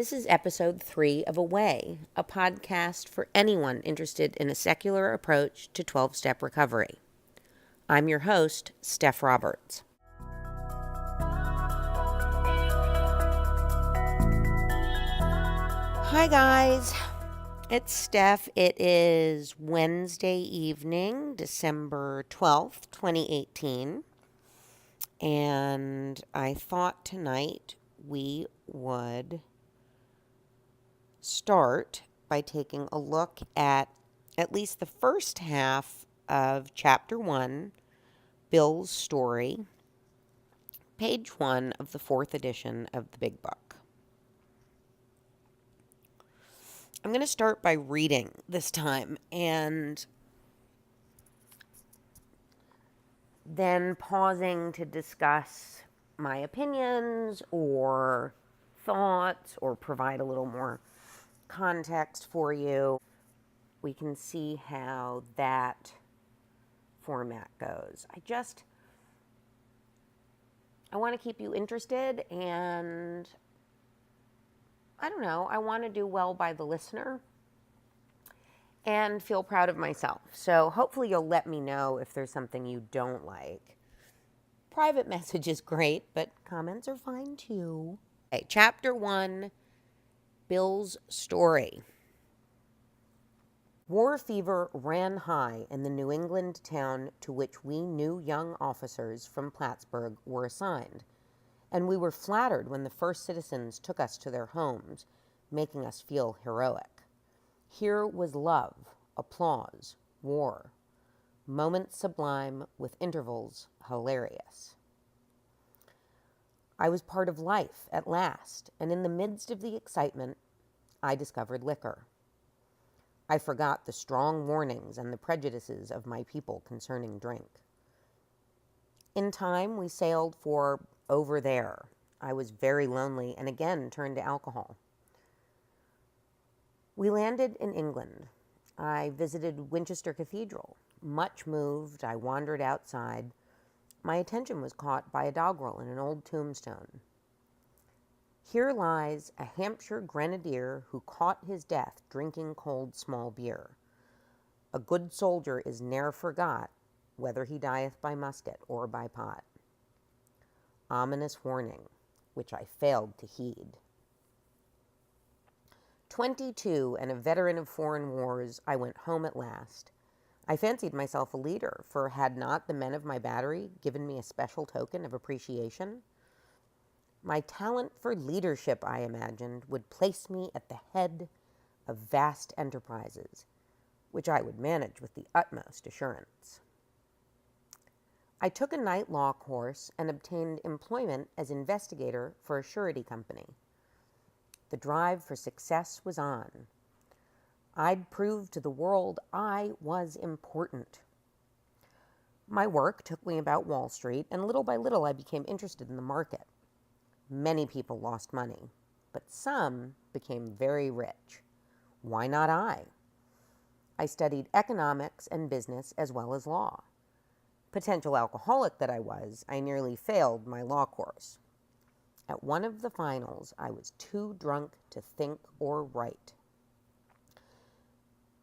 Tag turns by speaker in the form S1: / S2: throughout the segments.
S1: This is episode 3 of Away, a podcast for anyone interested in a secular approach to 12-step recovery. I'm your host, Steph Roberts. Hi guys, it's Steph. It is Wednesday evening, December 12th, 2018. And I thought tonight we would start by taking a look at least the first half of Chapter 1, Bill's Story, page 1 of the 4th edition of the Big Book. I'm going to start by reading this time and then pausing to discuss my opinions or thoughts or provide a little more context for you. We can see how that format goes. I want to keep you interested, and I don't know, I want to do well by the listener and feel proud of myself. So hopefully you'll let me know if there's something you don't like. Private message is great, but comments are fine too. Okay, Chapter 1, Bill's Story. War fever ran high in the New England town to which we new young officers from Plattsburgh were assigned, and we were flattered when the first citizens took us to their homes, making us feel heroic. Here was love, applause, war, moments sublime with intervals hilarious. I was part of life at last, and in the midst of the excitement, I discovered liquor. I forgot the strong warnings and the prejudices of my people concerning drink. In time, we sailed for over there. I was very lonely and again turned to alcohol. We landed in England. I visited Winchester Cathedral. Much moved, I wandered outside. My attention was caught by a doggerel in an old tombstone. Here lies a Hampshire grenadier who caught his death drinking cold small beer. A good soldier is ne'er forgot, whether he dieth by musket or by pot. Ominous warning, which I failed to heed. 22 and a veteran of foreign wars, I went home at last. I fancied myself a leader, for had not the men of my battery given me a special token of appreciation? My talent for leadership, I imagined, would place me at the head of vast enterprises, which I would manage with the utmost assurance. I took a night law course and obtained employment as investigator for a surety company. The drive for success was on. I'd prove to the world I was important. My work took me about Wall Street, and little by little I became interested in the market. Many people lost money, but some became very rich. Why not I? I studied economics and business as well as law. Potential alcoholic that I was, I nearly failed my law course. At one of the finals, I was too drunk to think or write.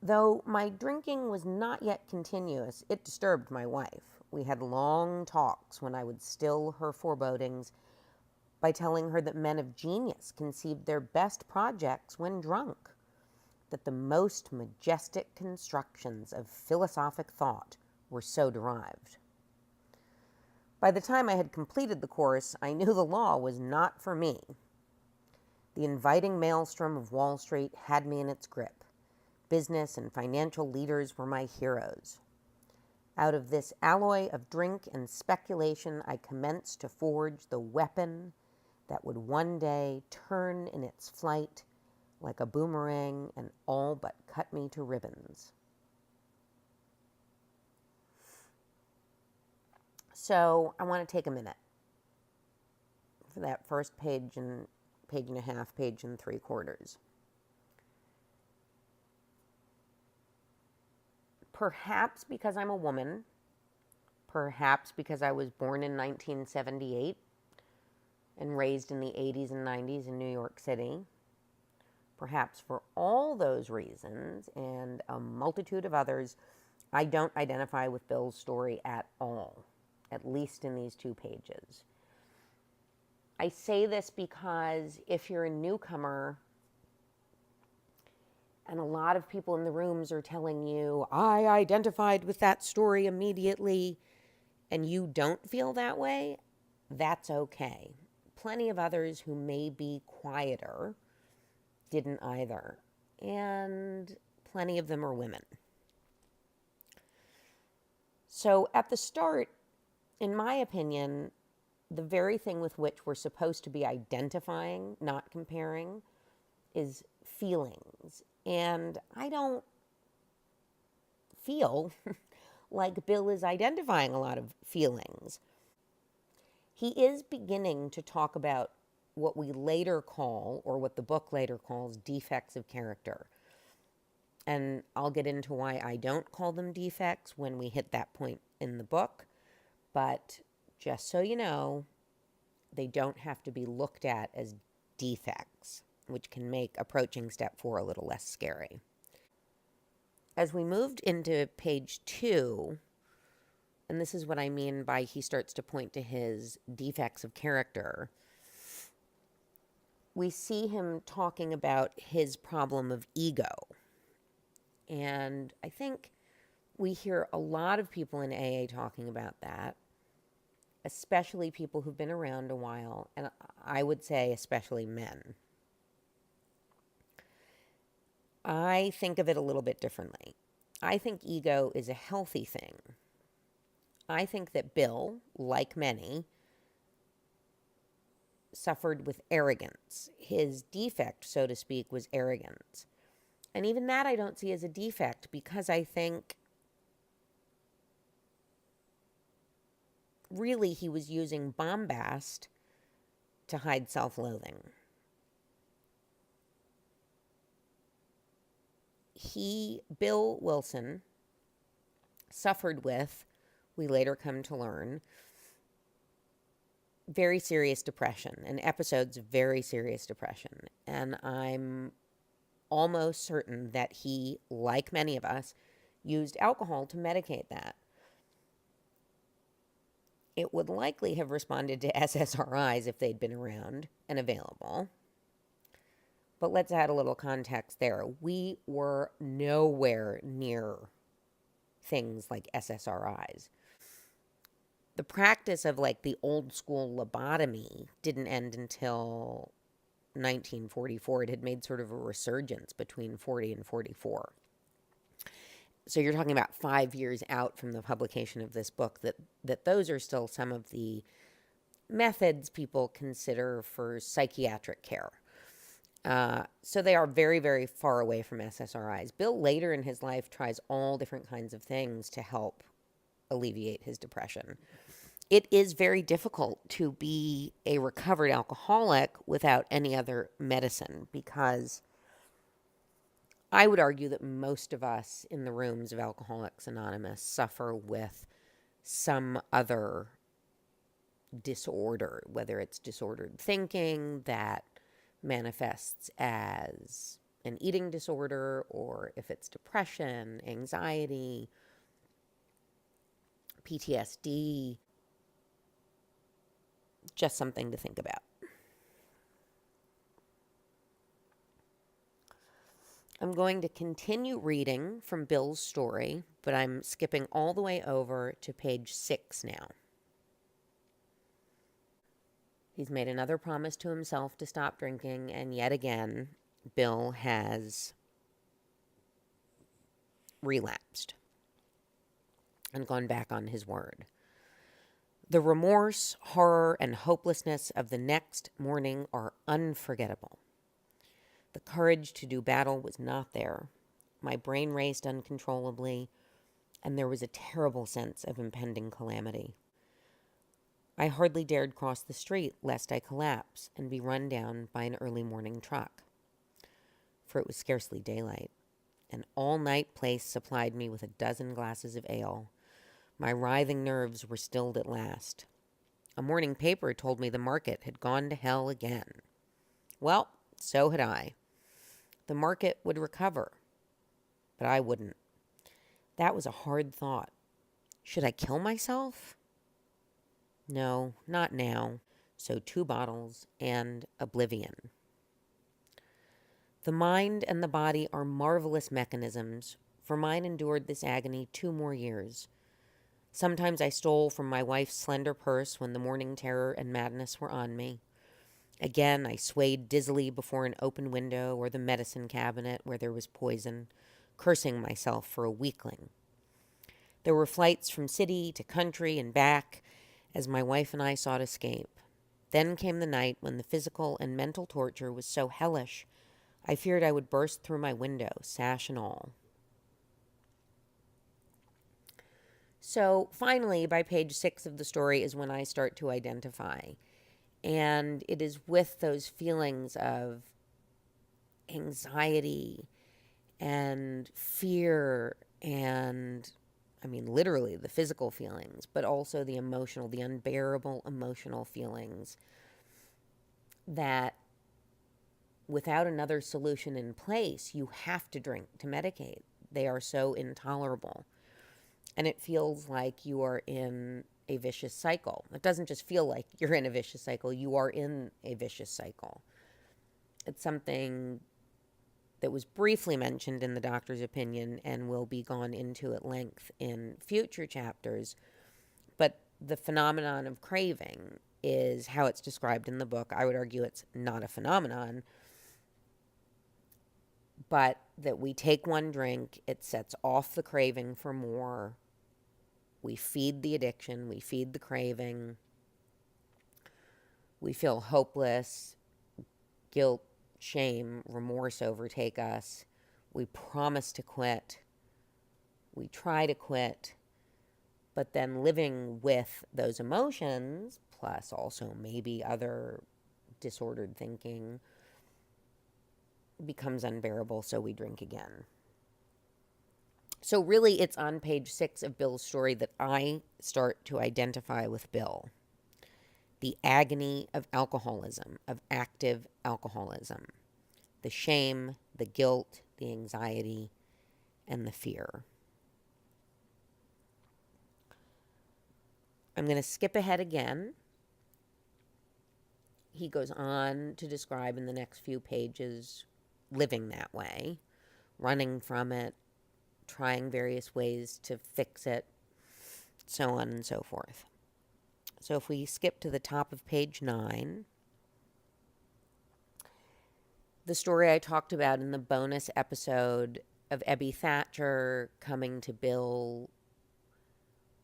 S1: Though my drinking was not yet continuous, it disturbed my wife. We had long talks when I would still her forebodings by telling her that men of genius conceived their best projects when drunk, that the most majestic constructions of philosophic thought were so derived. By the time I had completed the course, I knew the law was not for me. The inviting maelstrom of Wall Street had me in its grip. Business and financial leaders were my heroes. Out of this alloy of drink and speculation, I commenced to forge the weapon that would one day turn in its flight like a boomerang and all but cut me to ribbons. So I want to take a minute for that first page and a half, page and 3/4. Perhaps because I'm a woman, perhaps because I was born in 1978 and raised in the 80s and 90s in New York City, Perhaps for all those reasons and a multitude of others, I don't identify with Bill's story at all, at least in these 2 pages. I say this because if you're a newcomer and a lot of people in the rooms are telling you, I identified with that story immediately, and you don't feel that way, that's okay. Plenty of others who may be quieter didn't either. And plenty of them are women. So at the start, in my opinion, the very thing with which we're supposed to be identifying, not comparing, is feelings. And I don't feel like Bill is identifying a lot of feelings. He is beginning to talk about what we later call, or what the book later calls, defects of character. And I'll get into why I don't call them defects when we hit that point in the book. But just so you know, they don't have to be looked at as defects, which can make approaching step 4 a little less scary. As we moved into page 2, and this is what I mean by he starts to point to his defects of character, we see him talking about his problem of ego. And I think we hear a lot of people in AA talking about that, especially people who've been around a while, and I would say especially men. I think of it a little bit differently. I think ego is a healthy thing. I think that Bill, like many, suffered with arrogance. His defect, so to speak, was arrogance. And even that I don't see as a defect, because I think really he was using bombast to hide self-loathing. Bill Wilson, suffered with, we later come to learn, very serious depression and episodes of very serious depression. And I'm almost certain that he, like many of us, used alcohol to medicate that. It would likely have responded to SSRIs if they'd been around and available. But let's add a little context there. We were nowhere near things like SSRIs. The practice of like the old school lobotomy didn't end until 1944. It had made sort of a resurgence between 40 and 44. So you're talking about 5 years out from the publication of this book, that those are still some of the methods people consider for psychiatric care. So they are very, very far away from SSRIs. Bill later in his life tries all different kinds of things to help alleviate his depression. It is very difficult to be a recovered alcoholic without any other medicine, because I would argue that most of us in the rooms of Alcoholics Anonymous suffer with some other disorder, whether it's disordered thinking that manifests as an eating disorder, or if it's depression, anxiety, PTSD, just something to think about. I'm going to continue reading from Bill's story, but I'm skipping all the way over to page 6 now. He's made another promise to himself to stop drinking, and yet again, Bill has relapsed and gone back on his word. The remorse, horror, and hopelessness of the next morning are unforgettable. The courage to do battle was not there. My brain raced uncontrollably, and there was a terrible sense of impending calamity. I hardly dared cross the street lest I collapse and be run down by an early morning truck. For it was scarcely daylight. An all-night place supplied me with a dozen glasses of ale. My writhing nerves were stilled at last. A morning paper told me the market had gone to hell again. Well, so had I. The market would recover, but I wouldn't. That was a hard thought. Should I kill myself? No, not now. So 2 bottles and oblivion. The mind and the body are marvelous mechanisms, for mine endured this agony 2 more years. Sometimes I stole from my wife's slender purse when the morning terror and madness were on me. Again, I swayed dizzily before an open window or the medicine cabinet where there was poison, cursing myself for a weakling. There were flights from city to country and back as my wife and I sought escape. Then came the night when the physical and mental torture was so hellish, I feared I would burst through my window, sash and all. So finally, by page 6 of the story is when I start to identify. And it is with those feelings of anxiety and fear and, literally the physical feelings, but also the emotional, the unbearable emotional feelings that without another solution in place, you have to drink to medicate. They are so intolerable. And it feels like you are in a vicious cycle. It doesn't just feel like you're in a vicious cycle. You are in a vicious cycle. It's something that was briefly mentioned in the doctor's opinion and will be gone into at length in future chapters. But the phenomenon of craving is how it's described in the book. I would argue it's not a phenomenon, but that we take one drink, it sets off the craving for more. We feed the addiction, we feed the craving. We feel hopeless, guilt, shame, remorse overtake us. We promise to quit. We try to quit. But then living with those emotions, plus also maybe other disordered thinking, becomes unbearable, so we drink again. So really, it's on page 6 of Bill's story that I start to identify with Bill. The agony of alcoholism, of active alcoholism. The shame, the guilt, the anxiety, and the fear. I'm going to skip ahead again. He goes on to describe in the next few pages living that way, running from it, trying various ways to fix it, so on and so forth. So if we skip to the top of page 9, the story I talked about in the bonus episode of Ebby Thatcher coming to Bill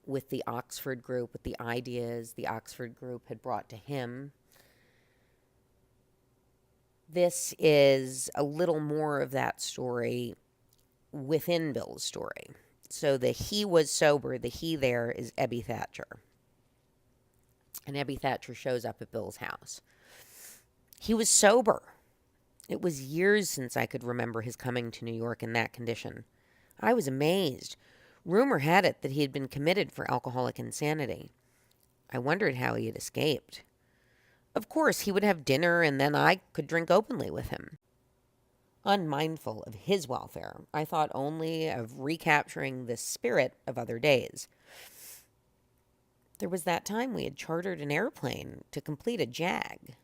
S1: with the Oxford group, with the ideas the Oxford group had brought to him. This is a little more of that story within Bill's story. So the he was sober, the he there is Ebby Thatcher. And Ebby Thatcher shows up at Bill's house. He was sober. It was years since I could remember his coming to New York in that condition. I was amazed. Rumor had it that he had been committed for alcoholic insanity. I wondered how he had escaped. Of course, he would have dinner and then I could drink openly with him. Unmindful of his welfare, I thought only of recapturing the spirit of other days. There was that time we had chartered an airplane to complete a jag.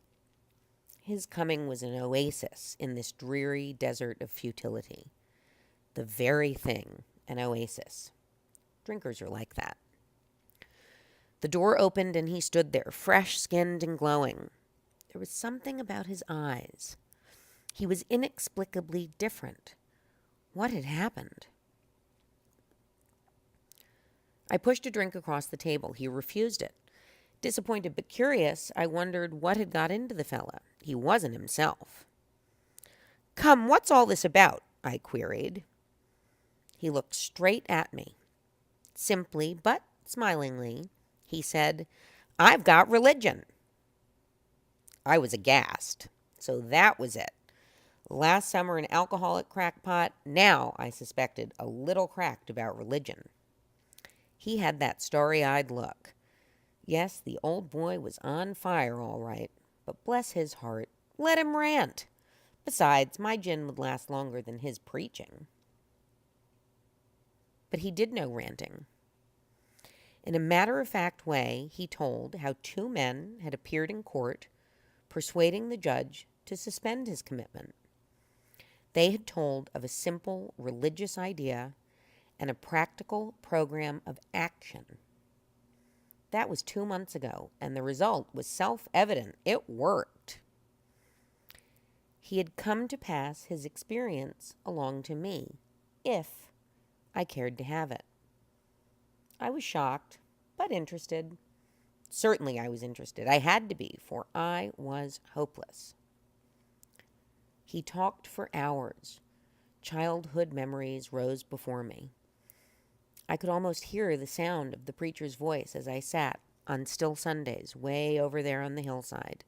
S1: His coming was an oasis in this dreary desert of futility. The very thing, an oasis. Drinkers are like that. The door opened and he stood there, fresh-skinned and glowing. There was something about his eyes. He was inexplicably different. What had happened? I pushed a drink across the table. He refused it. Disappointed but curious, I wondered what had got into the fella. He wasn't himself. "Come, what's all this about?" I queried. He looked straight at me. Simply, but smilingly, he said, "I've got religion." I was aghast. So that was it. Last summer an alcoholic crackpot, now, I suspected, a little cracked about religion. He had that starry-eyed look. Yes, the old boy was on fire all right, but bless his heart, let him rant. Besides, my gin would last longer than his preaching. But he did no ranting. In a matter-of-fact way, he told how 2 men had appeared in court, persuading the judge to suspend his commitment. They had told of a simple religious idea and a practical program of action. That was 2 months ago, and the result was self-evident. It worked. He had come to pass his experience along to me, if I cared to have it. I was shocked, but interested. Certainly I was interested. I had to be, for I was hopeless. He talked for hours. Childhood memories rose before me. I could almost hear the sound of the preacher's voice as I sat on still Sundays way over there on the hillside.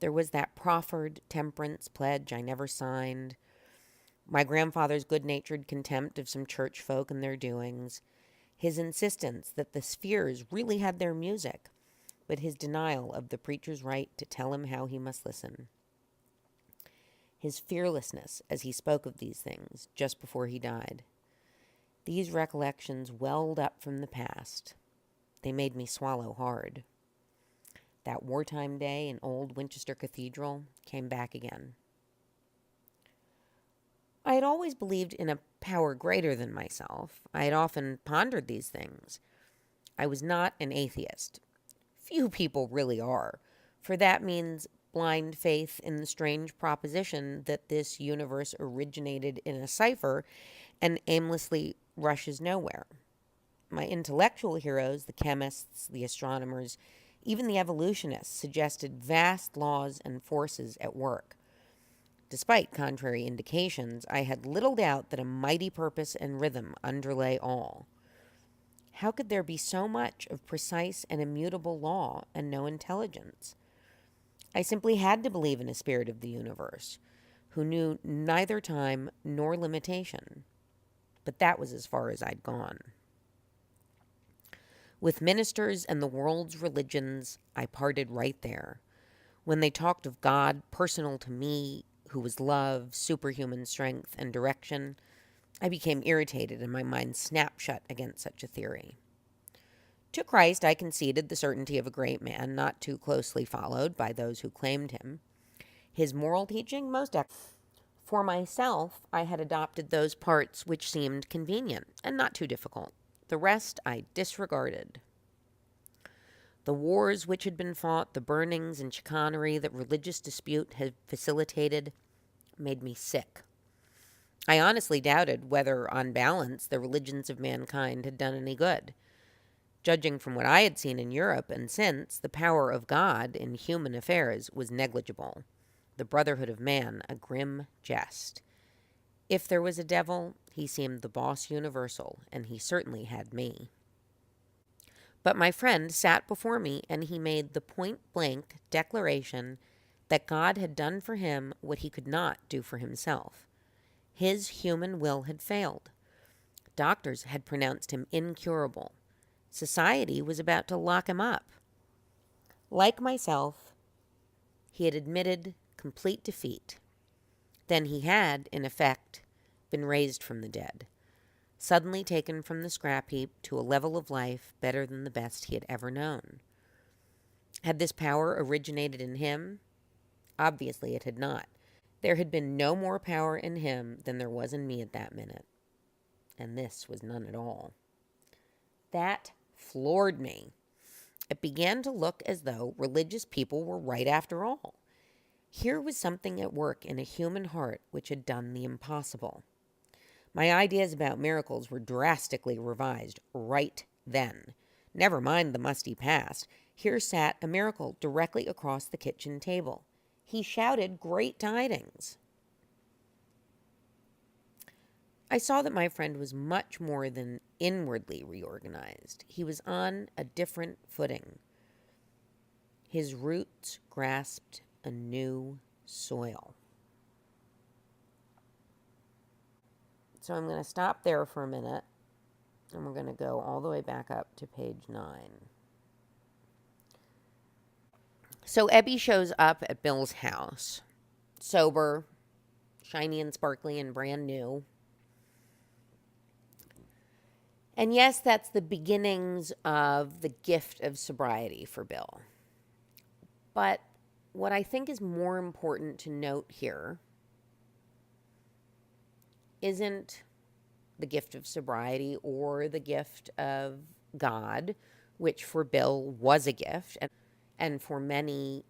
S1: There was that proffered temperance pledge I never signed, my grandfather's good-natured contempt of some church folk and their doings, his insistence that the spheres really had their music, but his denial of the preacher's right to tell him how he must listen. His fearlessness as he spoke of these things just before he died. These recollections welled up from the past. They made me swallow hard. That wartime day in old Winchester Cathedral came back again. I had always believed in a power greater than myself. I had often pondered these things. I was not an atheist. Few people really are, for that means blind faith in the strange proposition that this universe originated in a cipher and aimlessly rushes nowhere. My intellectual heroes, the chemists, the astronomers, even the evolutionists, suggested vast laws and forces at work. Despite contrary indications, I had little doubt that a mighty purpose and rhythm underlay all. How could there be so much of precise and immutable law and no intelligence? I simply had to believe in a spirit of the universe, who knew neither time nor limitation. But that was as far as I'd gone. With ministers and the world's religions, I parted right there. When they talked of God personal to me, who was love, superhuman strength, and direction, I became irritated and my mind snapped shut against such a theory. To Christ I conceded the certainty of a great man, not too closely followed by those who claimed him. His moral teaching, most excellent. For myself, I had adopted those parts which seemed convenient and not too difficult. The rest I disregarded. The wars which had been fought, the burnings and chicanery that religious dispute had facilitated, made me sick. I honestly doubted whether, on balance, the religions of mankind had done any good. Judging from what I had seen in Europe and since, the power of God in human affairs was negligible. The brotherhood of man, a grim jest. If there was a devil, he seemed the boss universal, and he certainly had me. But my friend sat before me, and he made the point-blank declaration that God had done for him what he could not do for himself. His human will had failed. Doctors had pronounced him incurable. Society was about to lock him up. Like myself, he had admitted complete defeat. Then he had, in effect, been raised from the dead, suddenly taken from the scrap heap to a level of life better than the best he had ever known. Had this power originated in him? Obviously it had not. There had been no more power in him than there was in me at that minute. And this was none at all. That floored me. It began to look as though religious people were right after all. Here was something at work in a human heart which had done the impossible. My ideas about miracles were drastically revised right then. Never mind the musty past. Here sat a miracle directly across the kitchen table. He shouted great tidings. I saw that my friend was much more than inwardly reorganized. He was on a different footing. His roots grasped a new soil. So I'm going to stop there for a minute, and we're going to go all the way back up to page 9. So Ebby shows up at Bill's house. sober, shiny and sparkly and brand new. And yes, that's the beginnings of the gift of sobriety for Bill. But what I think is more important to note here isn't the gift of sobriety or the gift of God, which for Bill was a gift and for many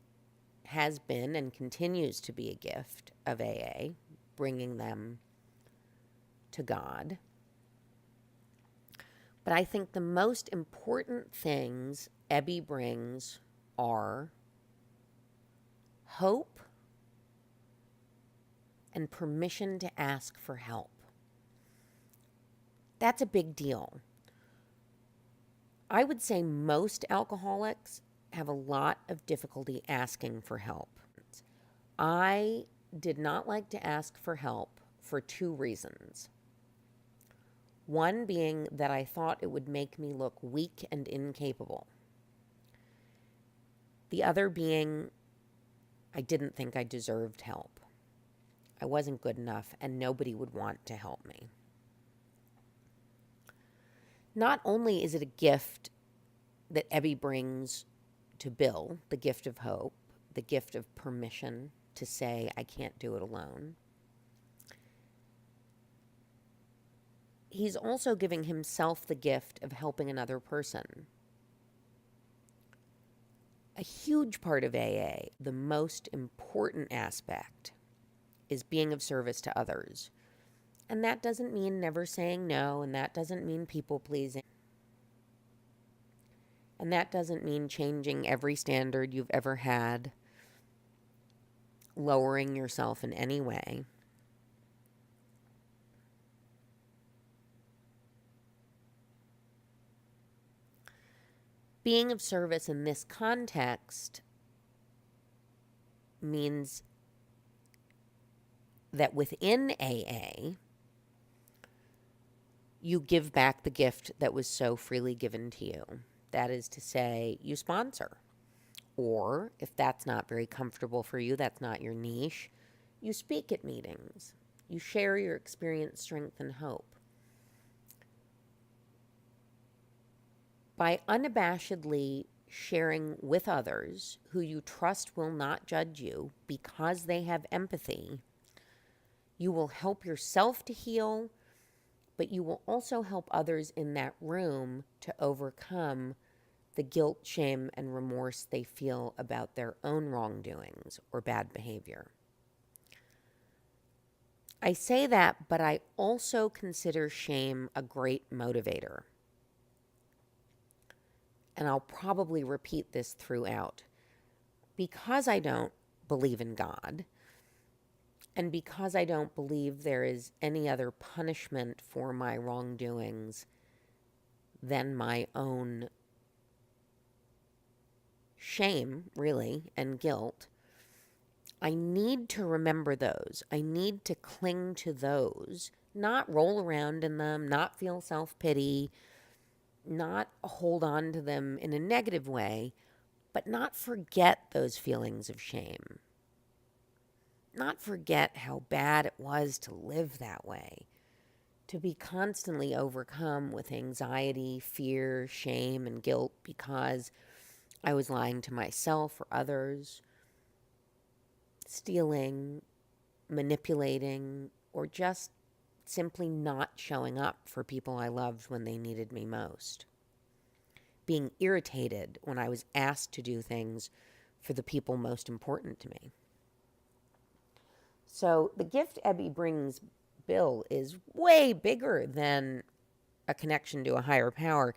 S1: has been and continues to be a gift of AA, bringing them to God. But I think the most important things Ebby brings are hope and permission to ask for help. That's a big deal. I would say most alcoholics have a lot of difficulty asking for help. I did not like to ask for help for two reasons. One being that I thought it would make me look weak and incapable. The other being I didn't think I deserved help. I wasn't good enough and nobody would want to help me. Not only is it a gift that Ebby brings to Bill, the gift of hope, the gift of permission to say, I can't do it alone. He's also giving himself the gift of helping another person. A huge part of AA, the most important aspect, is being of service to others. And that doesn't mean never saying no, and that doesn't mean people pleasing. And that doesn't mean changing every standard you've ever had, lowering yourself in any way. Being of service in this context means that within AA, you give back the gift that was so freely given to you. That is to say, you sponsor. Or, if that's not very comfortable for you, that's not your niche, you speak at meetings. You share your experience, strength, and hope. By unabashedly sharing with others who you trust will not judge you because they have empathy, you will help yourself to heal, but you will also help others in that room to overcome the guilt, shame, and remorse they feel about their own wrongdoings or bad behavior. I say that, but I also consider shame a great motivator. And I'll probably repeat this throughout. Because I don't believe in God, and because I don't believe there is any other punishment for my wrongdoings than my own shame, really, and guilt, I need to remember those. I need to cling to those, not roll around in them, not feel self-pity, not hold on to them in a negative way, but not forget those feelings of shame. Not forget how bad it was to live that way, to be constantly overcome with anxiety, fear, shame, and guilt because I was lying to myself or others, stealing, manipulating, or just simply not showing up for people I loved when they needed me most. Being irritated when I was asked to do things for the people most important to me. So the gift Ebby brings Bill is way bigger than a connection to a higher power,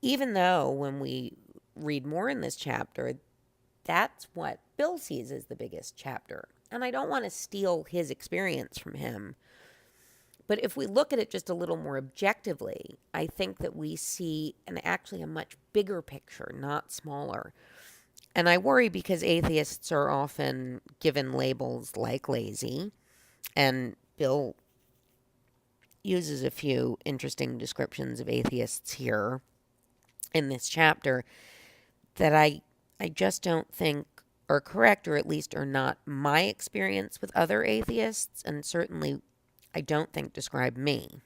S1: even though when we read more in this chapter, that's what Bill sees as the biggest chapter. And I don't want to steal his experience from him. But if we look at it just a little more objectively, I think that we see actually a much bigger picture, not smaller. And I worry because atheists are often given labels like lazy. And Bill uses a few interesting descriptions of atheists here in this chapter that I just don't think are correct, or at least are not my experience with other atheists, and certainly I don't think describe me.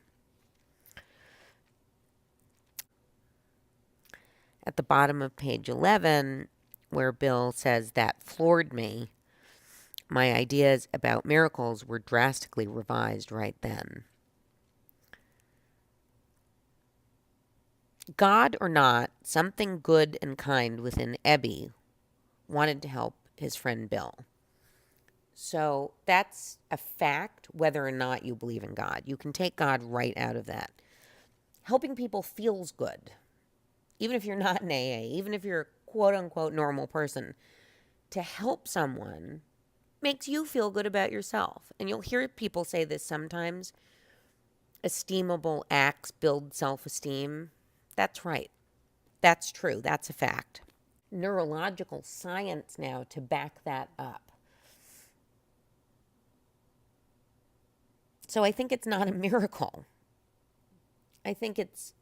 S1: At the bottom of page 11, where Bill says that floored me, my ideas about miracles were drastically revised right then. God or not, something good and kind within Ebby wanted to help his friend Bill. So that's a fact, whether or not you believe in God. You can take God right out of that. Helping people feels good. Even if you're not an AA, even if you're a quote-unquote normal person, to help someone makes you feel good about yourself. And you'll hear people say this sometimes. Esteemable acts build self-esteem. That's right. That's true. That's a fact. Neurological science now to back that up. So I think it's not a miracle. I think it's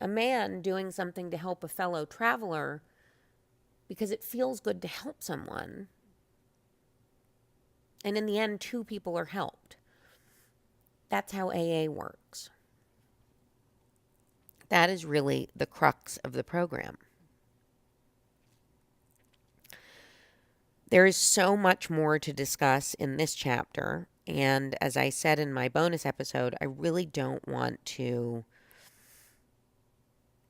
S1: a man doing something to help a fellow traveler because it feels good to help someone. And in the end, two people are helped. That's how AA works. That is really the crux of the program. There is so much more to discuss in this chapter. And as I said in my bonus episode, I really don't want to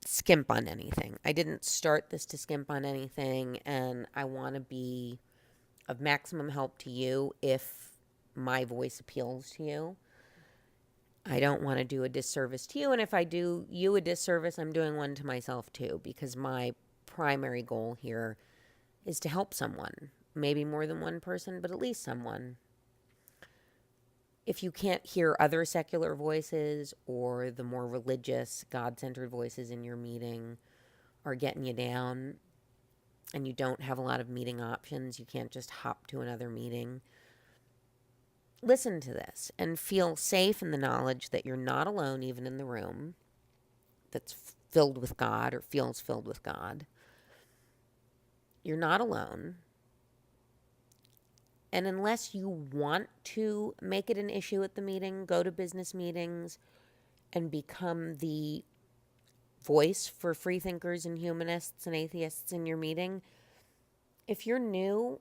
S1: skimp on anything. I didn't start this to skimp on anything, and I want to be of maximum help to you if my voice appeals to you. I don't want to do a disservice to you, and if I do you a disservice, I'm doing one to myself too, because my primary goal here is to help someone. Maybe more than one person, but at least someone. If you can't hear other secular voices or the more religious, God-centered voices in your meeting are getting you down and you don't have a lot of meeting options, you can't just hop to another meeting, listen to this and feel safe in the knowledge that you're not alone even in the room that's filled with God or feels filled with God. You're not alone. And unless you want to make it an issue at the meeting, go to business meetings and become the voice for free thinkers and humanists and atheists in your meeting, if you're new,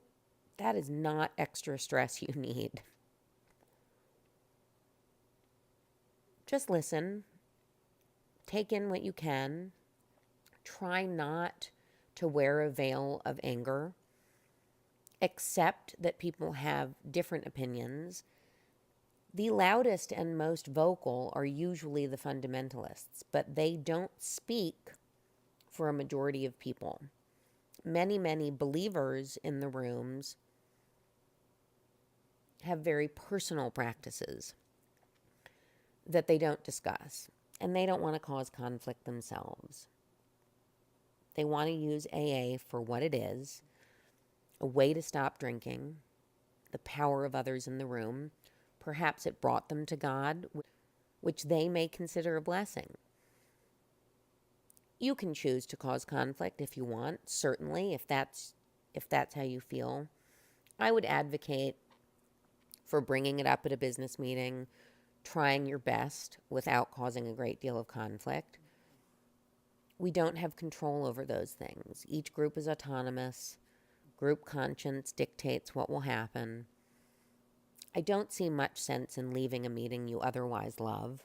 S1: that is not extra stress you need. Just listen. Take in what you can. Try not to wear a veil of anger. Accept that people have different opinions. The loudest and most vocal are usually the fundamentalists, but they don't speak for a majority of people. Many, many believers in the rooms have very personal practices that they don't discuss, and they don't want to cause conflict themselves. They want to use AA for what it is, a way to stop drinking, the power of others in the room. Perhaps it brought them to God, which they may consider a blessing. You can choose to cause conflict if you want, certainly, if that's how you feel. I would advocate for bringing it up at a business meeting, trying your best without causing a great deal of conflict. We don't have control over those things. Each group is autonomous. Group conscience dictates what will happen. I don't see much sense in leaving a meeting you otherwise love.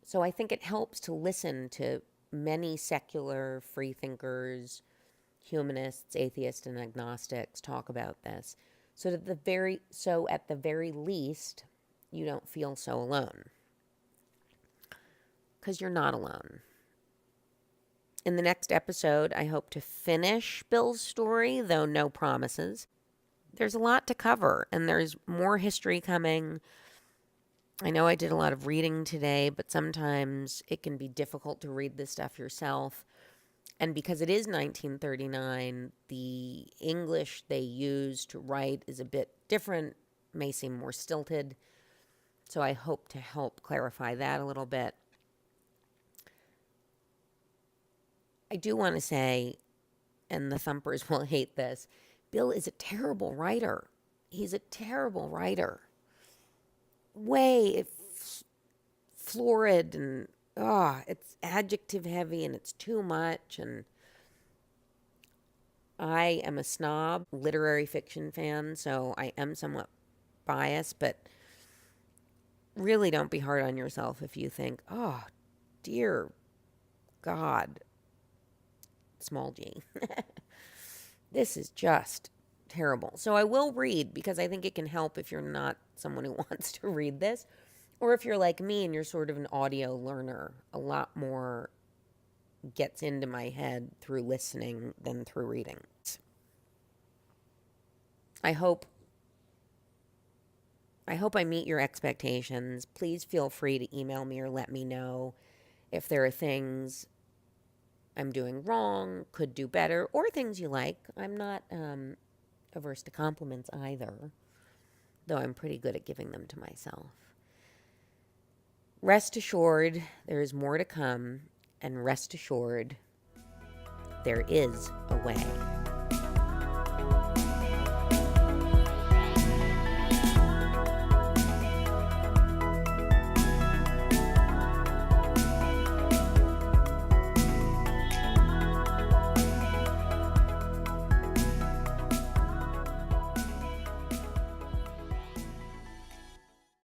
S1: So I think it helps to listen to many secular freethinkers, humanists, atheists, and agnostics talk about this, so at the very least, you don't feel so alone. Because you're not alone. In the next episode, I hope to finish Bill's story, though no promises. There's a lot to cover, and there's more history coming. I know I did a lot of reading today, but sometimes it can be difficult to read this stuff yourself. And because it is 1939, the English they use to write is a bit different, may seem more stilted. So I hope to help clarify that a little bit. I do want to say and the thumpers will hate this, Bill is a terrible writer. He's a terrible writer. Florid and, it's adjective heavy and it's too much. And I am a snob literary fiction fan, so I am somewhat biased, but really don't be hard on yourself if you think, oh, dear God, small g. This is just terrible. So I will read because I think it can help if you're not someone who wants to read this, or if you're like me and you're sort of an audio learner. A lot more gets into my head through listening than through reading. I hope I meet your expectations. Please feel free to email me or let me know if there are things I'm doing wrong, could do better, or things you like. I'm not averse to compliments either, though I'm pretty good at giving them to myself. Rest assured, there is more to come, and rest assured, there is a way.